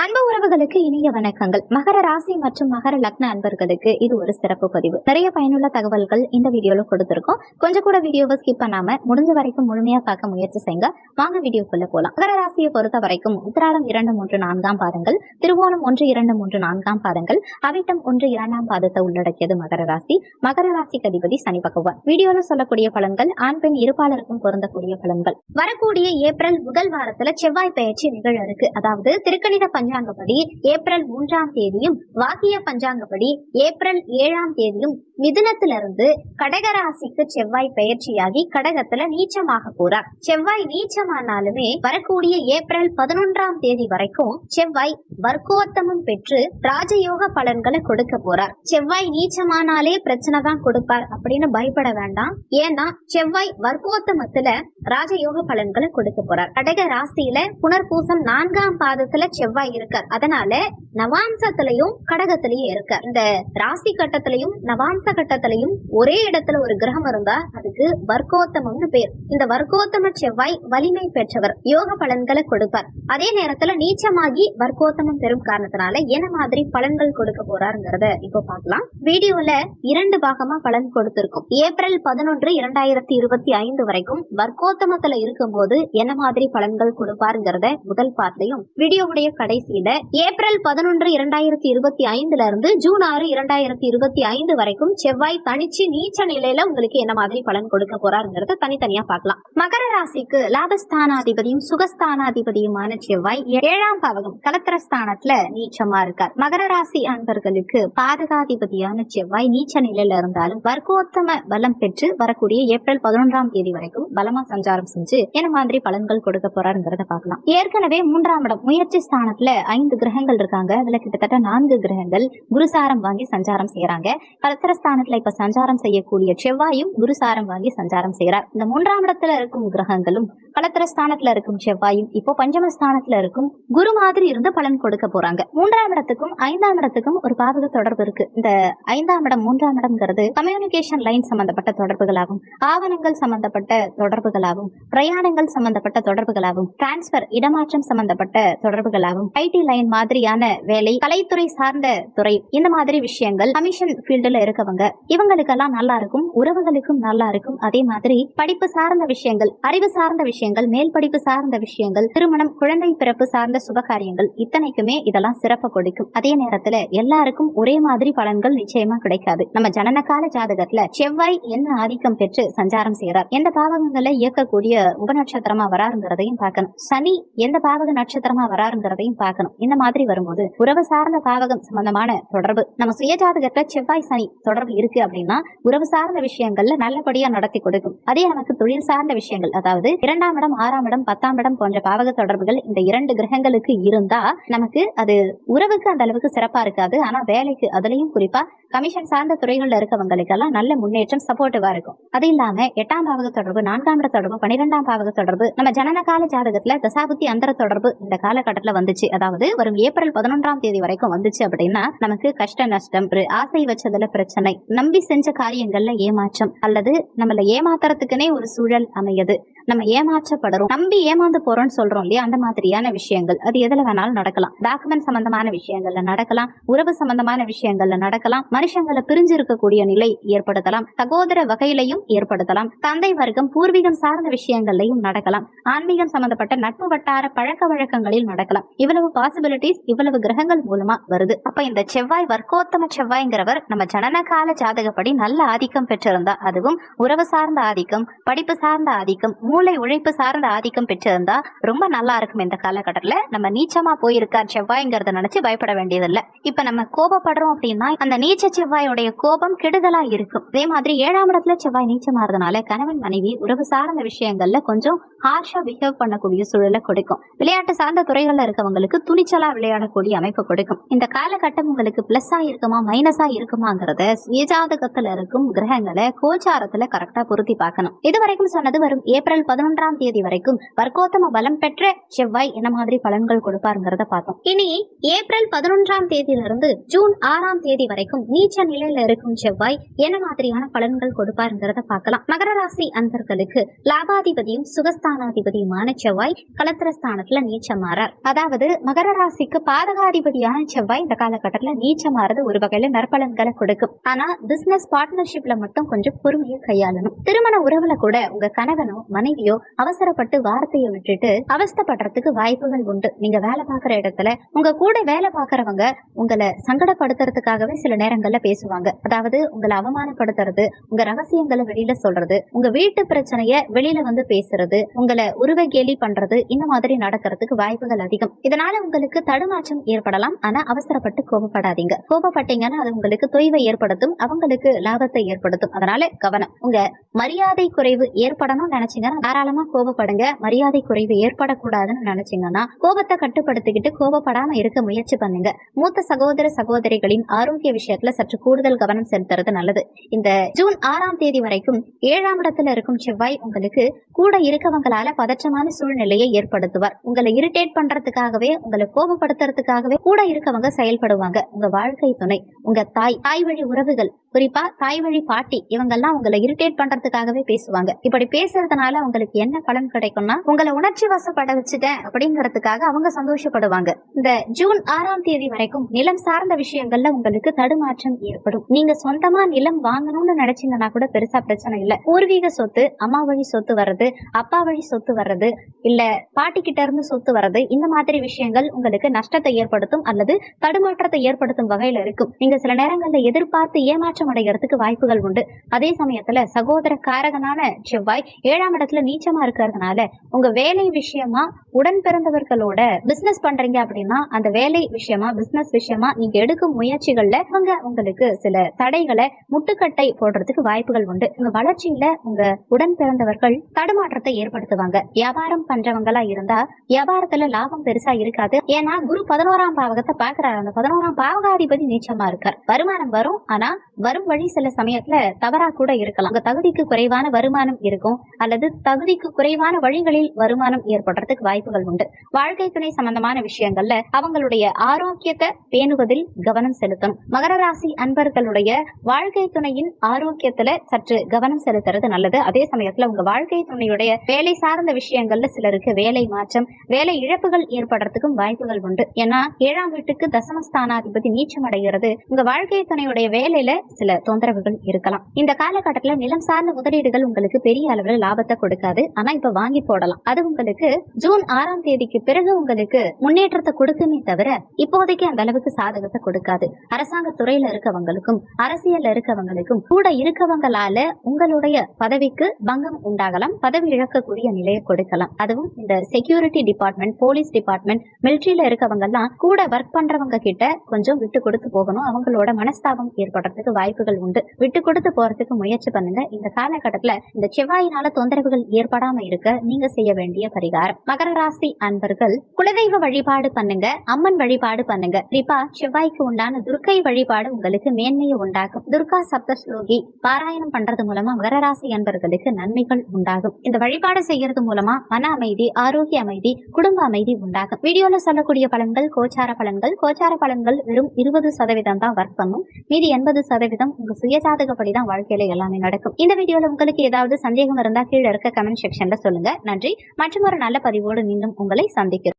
அன்பு உறவுகளுக்கு இனிய வணக்கங்கள். மகர ராசி மற்றும் மகர லக்ன அன்பர்களுக்கு இது ஒரு சிறப்பு பதிவு. நிறைய பயனுள்ள தகவல்கள் இந்த வீடியோல கொடுத்திருக்கோம். கொஞ்சம் கூட வீடியோவை ஸ்கிப் பண்ணாம முடிஞ்ச வரைக்கும் முழுமையா பார்க்க முயற்சி செய்யுங்க. வாங்க வீடியோக்குள்ள போலாம். மகர ராசியை பொறுத்த வரைக்கும் உத்திராடம் 2, 3, 4 பாதங்கள், திருவோணம் 1, 2, 3, 4 பாதங்கள், அவிட்டம் 1, 2 பாதத்தை உள்ளடக்கியது மகர ராசி. மகர ராசிக்கு அதிபதி சனி பகவான். வீடியோல சொல்லக்கூடிய பலன்கள் ஆண் பெண் இருப்பாளருக்கும் பொருந்தக்கூடிய பலன்கள். வரக்கூடிய ஏப்ரல் முதல் வாரத்துல செவ்வாய் பெயர்ச்சி நிகழ இருக்கு. அதாவது திருக்கணித பஞ்சாங்கப்படி ஏப்ரல் 3ஆம் தேதியும் வாக்கிய பஞ்சாங்கப்படி ஏப்ரல் 7ஆம் தேதியும் மிதுனத்திலிருந்து கடகராசிக்கு செவ்வாய் பெயர்ச்சியாகி கடகத்துல நீச்சமாக போறார். செவ்வாய் நீச்சமானாலுமே வரக்கூடிய ஏப்ரல் 11ஆம் தேதி வரைக்கும் செவ்வாய் வர்க்கோத்தமம் பெற்று ராஜயோக பலன்களை கொடுக்க போறார். செவ்வாய் நீச்சமானாலே பிரச்சனை தான் கொடுப்பார் அப்படின்னு பயப்பட வேண்டாம். ஏன்னா செவ்வாய் வர்க்கோத்தமத்துல ராஜயோக பலன்களை கொடுக்க போறார். கடக ராசியில புனர்பூசம் 4ஆம் பாதத்துல செவ்வாய் இருக்கார். அதனால நவாம்சத்திலையும் கடகத்திலையும் இருக்கார். இந்த ராசி கட்டத்திலையும் நவாம்ச கட்டத்திலையும் ஒரே இடத்துல ஒரு கிரகம் இருந்தா அதுக்கு வர்க்கோத்தமம்னு பேர். இந்த வர்க்கோத்தம செவ்வாய் வலிமை பெற்றவர், யோக பலன்களை கொடுப்பார். அதே நேரத்துல நீச்சமாகி வர்க்கோத்தமம் பெறும் காரணத்தினால என்ன மாதிரி பலன்கள் கொடுக்க போறாருங்கிறத இப்ப பார்க்கலாம். வீடியோல 2 பாகமா பலன் கொடுத்திருக்கும். ஏப்ரல் 11, 2025 வரைக்கும் வர்க்கோத்தமத்துல இருக்கும் போது என்ன மாதிரி பலன்கள் கொடுப்பாருங்கிறத முதல் பார்ட்லயும், வீடியோவுடைய கடைசியில ஏப்ரல் 11, 2025 இருந்து ஜூன் 6, 2025 வரைக்கும் செவ்வாய் தனிச்சு நீச்ச நிலையில உங்களுக்கு என்ன மாதிரி பலன் கொடுக்க போறாருங்கிறத தனித்தனியா பார்க்கலாம். மகர ராசிக்கு லாபஸ்தானாதிபதியும் சுகஸ்தானாதிபதியுமான செவ்வாய் 7ஆம் பாவகம் கலத்திரஸ்தானத்துல நீச்சமா இருக்கார். மகர ராசி அன்பர்களுக்கு பாதகாதிபதியான செவ்வாய் நீச்ச நிலையில இருந்தாலும் வர்க்கோத்தம பலம் பெற்று வரக்கூடிய ஏப்ரல் 11ஆம் தேதி வரைக்கும் பலமா சஞ்சாரம் செஞ்சு என்ன மாதிரி பலன்கள் கொடுக்க போறாருங்கிறத பார்க்கலாம். ஏற்கனவே 3ஆம் இடம் முயற்சி ஸ்தானத்துல 5 கிரகங்கள் இருக்காங்க. அதுல கிட்டத்தட்ட 4 கிரகங்கள் குருசாரம் வாங்கி சஞ்சாரம் செய்யறாங்க. கலத்திரஸ்தானத்துல இப்ப சஞ்சாரம் செய்யக்கூடிய செவ்வாயும் குருசாரம் வாங்கி சஞ்சாரம் செய்யறார். இந்த 3ஆம் இடத்துல இருக்கும் கிரகங்களும் கலத்திரஸ்தானத்துல இருக்கும் செவ்வாயும் இப்போ பஞ்சமஸ்தானத்துல இருக்கும் குரு மாதிரி இருந்து பலன் கொடுக்க போறாங்க. 3ஆம் இடத்துக்கும் 5ஆம் இடத்துக்கும் ஒரு பாதக தொடர்பு இருக்கு. இந்த 5ஆம் இடம் 3ஆம் இடம்ங்கிறது கம்யூனிகேஷன் லைன் சம்பந்தப்பட்ட தொடர்புகளாகும், ஆவணங்கள் சம்பந்தப்பட்ட தொடர்புகளாகும், பிரயாணங்கள் சம்பந்தப்பட்ட தொடர்புகளாகும், டிரான்ஸ்பர் இடமாற்றம் சம்பந்தப்பட்ட தொடர்புகளாகும், ஐடி லைன் மாதிரியான வேலை, கலைத்துறை சார்ந்த துறை, இந்த மாதிரி விஷயங்கள், கமிஷன் ஃபீல்டுல இருக்கவங்க இவங்களுக்கெல்லாம் நல்லா இருக்கும். உறவுகளுக்கும் நல்லா இருக்கும். அதே மாதிரி படிப்பு சார்ந்த விஷயங்கள், அறிவு சார்ந்த விஷயங்கள், மேல் படிப்பு சார்ந்த விஷயங்கள், திருமணம், குழந்தை பிறப்பு சார்ந்த சுபகாரியங்கள், இத்தனைக்குமே இதெல்லாம் சிறப்பு கொடுக்கும். அதே நேரத்துல எல்லாருக்கும் ஒரே மாதிரி பலன்கள் நிச்சயமா கிடைக்காது. நம்ம ஜனனகால ஜாதகத்துல செவ்வாய் என்ன ஆதிக்கம் பெற்று சஞ்சாரம் செய்யறார், எந்த பாவகங்களை இயக்கக்கூடிய உபநட்சத்திரமா வராருங்கிறதையும் பார்க்கணும். சனி எந்த பாவக நட்சத்திரமா வராருங்கிறதையும் பார்க்கணும். இந்த மாதிரி வரும்போது உறவு சார்ந்த பாவகம் சம்பந்தமான தொடர்பு, நம்ம சுய ஜாதகத்துல செவ்வாய் சனி தொடர்பு இருக்கு அப்படின்னா உறவு சார்ந்த விஷயங்கள்ல நல்லபடியா நடத்தி கொடுக்கும். அதே நமக்கு தொழில் சார்ந்த விஷயங்கள், அதாவது 2ஆம் இடம், 6ஆம் இடம், 10ஆம் இடம் போன்ற பாவக தொடர்புகள் இந்த 2 கிரகங்களுக்கு இருந்தா நமக்கு அது உறவுக்கு அந்த அளவுக்கு சிறப்பா இருக்காது. ஆனா வேலைக்கு, அதுலயும் குறிப்பா கமிஷன் சார்ந்த துறைகள்ல இருக்கவங்களுக்கு எல்லாம் நல்ல முன்னேற்றம் சப்போர்ட்டிவா இருக்கும். அது இல்லாம 8ஆம் பாவக தொடர்பு, 4ஆம் இட தொடர்பு, 12ஆம் பாவக தொடர்பு, நம்ம ஜனனகால ஜாதகத்துல தசாபுத்தி அந்தர தொடர்பு இந்த காலகட்டத்துல வந்துச்சு, அதாவது வரும் ஏப்ரல் 11ஆம் தேதி வரைக்கும் வந்துச்சு அப்படின்னா நமக்கு கஷ்ட நஷ்டம், ஆசை வச்சதுல பிரச்சனை, நம்பி செஞ்ச காரியங்கள்ல ஏமாற்றம், அல்லது நம்மள ஏமாத்துறதுக்குனே ஒரு சூழல் அமையுது, நம்ம ஏமாற்றப்படுறோம், நம்பி ஏமாந்து போறோம்னு சொல்றோம் இல்லையா, அந்த மாதிரியான விஷயங்கள் அது எதுல வேணாலும் நடக்கலாம். டாக்குமெண்ட் சம்பந்தமான விஷயங்கள்ல நடக்கலாம், உறவு சம்பந்தமான விஷயங்கள்ல நடக்கலாம், மனுஷங்களை பிரிஞ்சு இருக்கக்கூடிய நிலை ஏற்படுத்தலாம், சகோதர வகையிலையும் ஏற்படுத்தலாம், தந்தை வர்க்கம் பூர்வீகம் சார்ந்த விஷயங்கள்லையும் நடக்கலாம், ஆன்மீகம் சம்பந்தப்பட்ட நட்பு வட்டார பழக்க வழக்கங்களில் நடக்கலாம். இவ்வளவு பாசிபிலிட்டிஸ் இவ்வளவு கிரகங்கள் மூலமா வருது. அப்ப இந்த செவ்வாய் வர்க்கோத்தம செவ்வாய்ங்கிறவர் நம்ம ஜனனகால ஜாதகப்படி நல்ல ஆதிக்கம் பெற்றிருந்தா, அதுவும் உறவு சார்ந்த ஆதிக்கம், படிப்பு சார்ந்த ஆதிக்கம், மூளை உழைப்பு சார்ந்த ஆதிக்கம் பெற்றிருந்தா ரொம்ப நல்லா இருக்கும். இந்த காலகட்டத்துல நம்ம நீச்சமா போயிருக்கார் செவ்வாய்ங்கிறத நினைச்சு பயப்பட வேண்டியதில்லை. இப்ப நம்ம கோபப்படுறோம் அப்படின்னா அந்த நீச்ச செவ்வாயோடைய கோபம் கெடுதலா இருக்கும். அதே மாதிரி 7ஆம் இடத்துல செவ்வாய் நீச்சமாறதுனால கணவன் மனைவி உறவு சார்ந்த விஷயங்கள்ல கொஞ்சம் ஹார்ஷா பிஹேவ் பண்ணக்கூடிய சூழலை கொடுக்கும். விளையாட்டு சார்ந்த துறைகள்ல இருக்கவங்களுக்கு துணிச்சலா விளையாடக்கூடிய அமைப்பு கொடுக்கும். இந்த காலகட்டம் உங்களுக்கு பிளஸ்ஸா இருக்குமா மைனஸா இருக்குமாங்கிறத சுயஜாதகத்துல இருக்கும் கிரகங்களை கோச்சாரத்துல கரெக்டா பொருத்தி பார்க்கணும். இதுவரைக்கும் சொன்னது வரும் ஏப்ரல் 11ஆம் தேதி வரைக்கும் வர்க்கோத்தம பலம் பெற்ற செவ்வாய் என்ன மாதிரி பலன்கள் கொடுப்பாருங்கிறத பார்த்தோம். இனி ஏப்ரல் 11ஆம் தேதியிலிருந்து ஜூன் 6ஆம் தேதி வரைக்கும் நீச்ச நிலையில இருக்கும் செவ்வாய் என்ன மாதிரியான பலன்கள் கொடுப்பாருங்கிறத பார்க்கலாம். மகர ராசி அன்பர்களுக்கு லாபாதிபதியும் சுகஸ்தானாதிபதியுமான செவ்வாய் கலத்திரஸ்தானத்துல நீச்சமாறார். அதாவது மகர ராசிக்கு பாதகாதிபதியான செவ்வாய் இந்த காலகட்டத்துல நீச்சமாறது ஒரு வகையில நற்பலன்களை கொடுக்கும். ஆனா பிசினஸ் பார்ட்னர்ஷிப்ல மட்டும் கொஞ்சம் பொறுமையை கையாளணும். திருமண உறவுல கூட உங்க கணவனோ மனைவியோ அவசரப்பட்டு வார்த்தையை விட்டுட்டு அவஸ்தப்படுறதுக்கு வாய்ப்புகள் உண்டு. நீங்க வேலை பார்க்குற இடத்துல உங்க கூட வேலை பார்க்கறவங்க உங்களை சங்கடப்படுத்துறதுக்காகவே சில நேரங்கள்ல பேசுவாங்க. அதாவது உங்களை அவமானப்படுத்துறது, உங்க ரகசியங்களை வெளியில சொல்றது, உங்க வீட்டு பிரச்சனைய வெளியில வந்து பேசுறது, உங்களை உருவ கேலி பண்றது, இந்த மாதிரி நடக்கிறதுக்கு வாய்ப்புகள் அதிகம். இதனால உங்களுக்கு தடுமாற்றம் ஏற்படலாம். ஆனா அவசரப்பட்டு கோபப்படாதீங்க. கோபப்பட்டீங்கன்னா அது உங்களுக்கு தொய்வை ஏற்படுத்தும், அவங்களுக்கு லாபத்தை ஏற்படுத்தும். அதனால கவனம். உங்க மரியாதை குறைவு ஏற்படணும்னு நினைச்சீங்கன்னா தாராளமா கோபப்படுங்க. மரியாதை குறைவு ஏற்படக்கூடாதுன்னு நினைச்சீங்கன்னா கோபத்தை கட்டுப்படுத்திக்கிட்டு கோபப்படாம இருக்க முயற்சி பண்ணுங்க. மூத்த சகோதர சகோதரிகளின் ஆரோக்கிய விஷயத்துல சற்று கூடுதல் கவனம் செலுத்துறது நல்லது. இந்த ஜூன் 6ஆம் தேதி வரைக்கும் 7ஆம் இடத்துல இருக்கும் செவ்வாய் உங்களுக்கு கூட இருக்கவங்களால பதற்றமான சூழ்நிலையை ஏற்படுத்துவார். உங்களை இரிட்டேட் பண்றதுக்காகவே, உங்களை கோபப்படுத்துறதுக்காகவே கூட இருக்கவங்க செயல்படுவாங்க. உங்க வாழ்க்கை துணை, உங்க தாய் வழி உறவுகள், குறிப்பா தாய் வழி பாட்டி, இவங்கெல்லாம் உங்களை இரிட்டேட் பண்றதுக்காகவே பேசுவாங்க. இப்படி பேசுறதுனால உங்களுக்கு என்ன பலன் கிடைக்கும்னா, உங்களை உணர்ச்சி வசப்பட வச்சுட்டேன் அப்படிங்கறதுக்காக அவங்க சந்தோஷப்படுவாங்க. இந்த ஜூன் 6ஆம் தேதி வரைக்கும் நிலம் சார்ந்த விஷயங்கள்ல உங்களுக்கு தடுமாற்றம் ஏற்படும். நீங்க சொந்தமா நிலம் வாங்கணும்னு நினைச்சீங்கன்னா கூட பெருசா பிரச்சனை இல்ல. பூர்வீக சொத்து, அம்மா வழி சொத்து வர்றது, அப்பா வழி சொத்து வர்றது, இல்ல பாட்டி கிட்ட இருந்து சொத்து வர்றது, இந்த மாதிரி விஷயங்கள் உங்களுக்கு நஷ்டத்தை ஏற்படுத்தும் அல்லது தடுமாற்றத்தை ஏற்படுத்தும் வகையில இருக்கும். நீங்க சில நேரங்கள்ல எதிர்பார்த்து ஏமாற்றம் அடைகிறதுக்கு வாய்ப்புகள் உண்டு. அதே சமயத்துல சகோதர காரகனான செவ்வாய் 7ஆம் இடத்துல நீச்சமா இருக்கிறதுனால உங்க வேலை விஷயமா உடன் பிறந்தவர்களோட பிசினஸ் பண்றீங்க அப்படின்னா அந்த வேலை விஷயமா பிசினஸ் விஷயமா நீங்க எடுக்கும் முயற்சிகள்ல அவங்க உங்களுக்கு சில தடைகளை முட்டுக்கட்டை போடுறதுக்கு வாய்ப்புகள் உண்டு. உங்க வளர்ச்சியில உங்க உடன் பிறந்தவர்கள் தடுமாற்றத்தை ஏற்படுத்துவாங்க. வியாபாரம் பண்றவங்களா இருந்தா வியாபாரத்துல லாபம் பெருசா இருக்காது. ஏன்னா குரு 11ஆம் பாவகத்தை பாக்குறாரு. அந்த 11ஆம் பாவகாதிபதி நீச்சமா இருக்கார். வருமானம் வரும், ஆனா வரும் வழி சில சமயத்துல தவறா கூட இருக்கலாம். உங்க தகுதிக்கு குறைவான வருமானம் இருக்கும் அல்லது தகுதிக்கு குறைவான வழிகளில் வருமானம் ஏற்படுறதுக்கு வாய்ப்புகள் உண்டு. வாழ்க்கை துணை சம்பந்தமான விஷயங்கள்ல அவங்களுடைய ஆரோக்கியத்தை பேணுவதில் கவனம் செலுத்தணும். மகர ராசி அன்பர்களுடைய வாழ்க்கை துணையின் ஆரோக்கியத்துல சற்று கவனம் செலுத்துறது நல்லது. அதே சமயத்துல உங்க வாழ்க்கை துணையுடைய வேலை சார்ந்த விஷயங்கள்ல சிலருக்கு வேலை மாற்றம், வேலை இழப்புகள் ஏற்படுறதுக்கும் வாய்ப்புகள் உண்டு. ஏன்னா 7ஆம் வீட்டுக்கு தசமஸ்தானாதிபதி நீச்சம் அடைகிறது. உங்க வாழ்க்கை துணையுடைய வேலையில சில தொந்தரவுகள் இருக்கலாம். இந்த காலகட்டத்துல நிலம் சார்ந்த முதலீடுகள் உங்களுக்கு பெரிய அளவில் லாபத்தை கொடுக்காது. ஆனா இப்ப வாங்கி போடலாம். அது உங்களுக்கு ஜூன் 6ஆம் தேதிக்கு பிறகு உங்களுக்கு முன்னேற்றத்தை கொடுக்குமே தவிர இப்போதைக்கு அந்த அளவுக்கு சாதகத்தை கொடுக்காது. அரசாங்க துறையில இருக்கவங்களுக்கும் அரசியல்ல இருக்கவங்களுக்கும் கூட இருக்கவங்களால உங்களுடைய பதவிக்கு பங்கம் உண்டாகலாம், பதவி இழக்கக்கூடிய நிலையை கொடுக்கலாம். அதுவும் இந்த செக்யூரிட்டி டிபார்ட்மெண்ட், போலீஸ் டிபார்ட்மெண்ட், மிலிட்டரியில இருக்கவங்க எல்லாம் கூட ஒர்க் பண்றவங்க கிட்ட கொஞ்சம் விட்டு கொடுத்து போகணும். அவங்களோட மனஸ்தாபம் ஏற்படுறதுக்கு வாய்ப்புகள் உண்டு. விட்டு கொடுத்து போறதுக்கு முயற்சி பண்ணுங்க. இந்த காலகட்டத்துல இந்த செவ்வாயினால தொந்தரவுகள் ஏற்படாம இருக்க நீங்க செய்ய வேண்டிய பரிகாரம், மகர ராசி அன்பர்கள் குலதெய்வ வழிபாடு பண்ணுங்க, அம்மன் வழிபாடு பண்ணுங்க. குறிப்பா செவ்வாய்க்கு உண்டான துர்க்கை வழிபாடு உங்களுக்கு மேன்மையை உண்டாகும். துர்கா சப்தஸ்லோகி பாராயணம் பண்றது மூலமா மகர ராசி அன்பர்களுக்கு நன்மைகள் உண்டாகும். இந்த வழிபாடு செய்யறது மூலமா மன அமைதி, ஆரோக்கிய அமைதி, குடும்ப அமைதி உண்டாகும். வீடியோல சொல்லக்கூடிய பலன்கள் கோச்சார பலன்கள். கோச்சார பலன்கள் வெறும் 20% தான் ஒர்க் பண்ணும். மீதி 80% உங்க சுயஜாதகப்படிதான் வாழ்க்கையில எல்லாமே நடக்கும். இந்த வீடியோல உங்களுக்கு ஏதாவது சந்தேகம் இருந்தா கீழே இருக்க கமெண்ட் செக்ஷன்ல சொல்லுங்க. நன்றி. மற்றும் ஒரு நல்ல பதிவோடு மீண்டும் உங்களை சந்திக்கிறோம்.